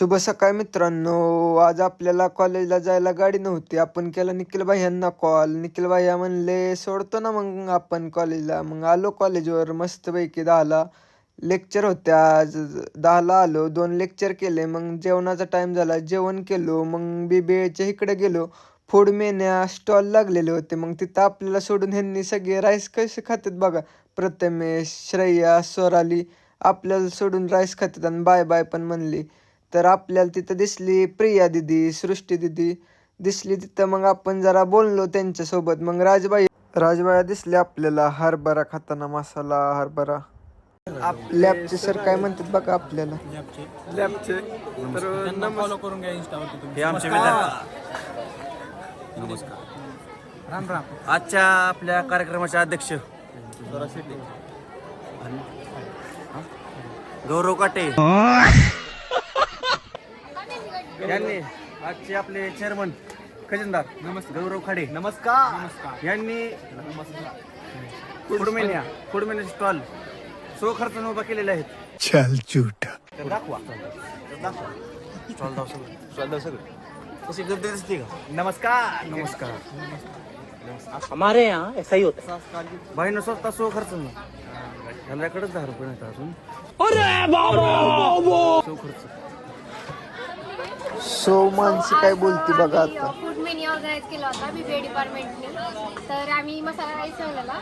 शुभ सकाळ मित्रांनो. आज आपल्याला कॉलेजला जायला गाडी नव्हती. आपण केला निखिल भाईंना कॉल. निखिल भाई म्हणले सोडतो ना मग आपण कॉलेजला. मग आलो कॉलेजवर मस्तपैकी 10ला लेक्चर होत्या. आज 10ला आलो, 2 लेक्चर केले. मग जेवणाचा टाईम झाला, जेवण केलो. मग BBAच्या इकडे गेलो. फूड मेन्या स्टॉल लागलेले होते. मग तिथं आपल्याला सोडून ह्यांनी सगळे राईस कसे खातात बघा. प्रथमेश, श्रेया, स्वराली आपल्याला सोडून राईस खातात आणि बाय बाय पण म्हणली. तर आपल्याला तिथं दिसली प्रिया दिदी, सृष्टी दिदी दिसली तिथं. मग आपण जरा बोललो त्यांच्यासोबत. मग राजबाया दिसले आपल्याला हरभरा खाताना, मसाला हरभरा. लॅबचे सर काय म्हणतात बघा आपल्याला. लॅबचे तर फॉलो करून घ्या इंस्टावरती तुम्ही. हे आमचे विद्यार्थी. नमस्कार. राम राम. आजच्या आपल्या कार्यक्रमाचे अध्यक्ष गौरव काटे यांनी, आजचे आपले चेअरमन खजिनदार नमस्कार. गौरव खाडे नमस्कार. यांनी फूडमेन्या स्टॉल सो खर्च उभा केलेले आहेत. चल झूठ. तर दाखवा स्टॉल दाव सगळं कशी गर्दी दिसते का. नमस्कार. नमस्कार. हमारे यहाँ ऐसा ही होता है. बाईनं स्वतः सो खर्च ह्यालाकडेच 10 रुपये नाही अजून. सो खर्च सो माणसं काय बोलती बघा आता. फूड मेन्यू ऑर्गनाईज केला होता BBA डिपार्टमेंटने. तर आम्ही मसाला राईस ठेवलेला.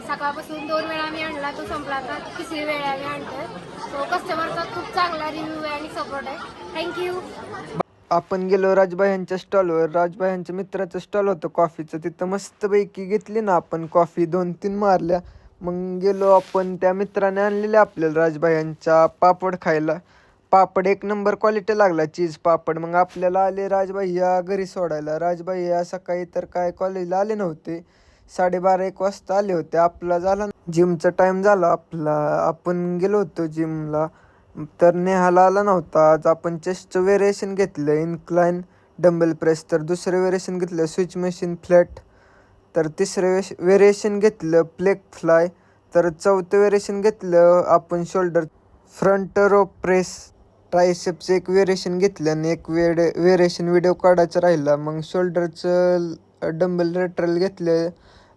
सकाळपासून 2 वेळा आम्ही आणला, तो संपला. आता तिसरी वेळ आम्ही आणतोय. तो कस्टमरचा खूप चांगला रिव्ह्यू आहे आणि सपोर्ट आहे. थँक्यू. आपण गेलो राजभाईंच्या स्टॉलवर. राजभाईंच्या मित्राचं स्टॉल होतं कॉफीचं. तिथं मस्तपैकी घेतली ना आपण कॉफी, 2-3 मारल्या. मग गेलो आपण. त्या मित्राने आणलेले आपल्याला राजभाईंच्या पापड खायला. पापड 1 नंबर क्वालिटी लागला, चीज पापड. मग आपल्याला आले राजभाईया घरी सोडायला. राजभाईया सकाळी तर काय कॉलेजला आले नव्हते. 12:30-1 वाजता आले होते. आपला झाला जिमचा टाईम झाला आपला. आपण गेलो होतो जिमला. तर नेहाला आला नव्हता. आज आपण चेस्टचं व्हेरिएशन घेतलं, इन्क्लाइन डंबल प्रेस. तर दुसरं व्हेरिएशन घेतलं स्विच मशीन फ्लॅट. तर तिसरं व्हेरिएशन घेतलं प्लेक फ्लाय. तर चौथं व्हेरिएशन घेतलं आपण शोल्डर फ्रंट रो प्रेस. ट्रायसेपचं एक व्हेरिएशन घेतलं आणि एक व्हेरिएशन व्हिडिओ काढायचा राहिला. मग शोल्डरचं डंबल लेटरल घेतलं.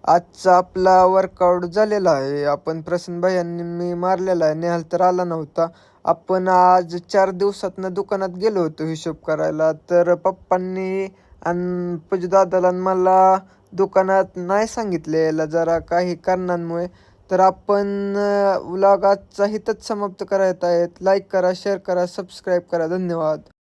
आजचा आपला वर्कआउट झालेला आहे. आपण प्रसन्न भाईंनी मी मारलेला आहे. नेहाल तर आला नव्हता. आपण आज 4 दिवसातनं दुकानात गेलो होतो हिशोब करायला. तर पप्पांनी आणि पूजदादाला मला दुकानात नाही सांगितले यायला जरा काही कारणांमुळे. तर आपण व्लॉग आजचा इथंच समाप्त करायचा आहेत. लाईक करा, शेअर करा, सबस्क्राईब करा. धन्यवाद.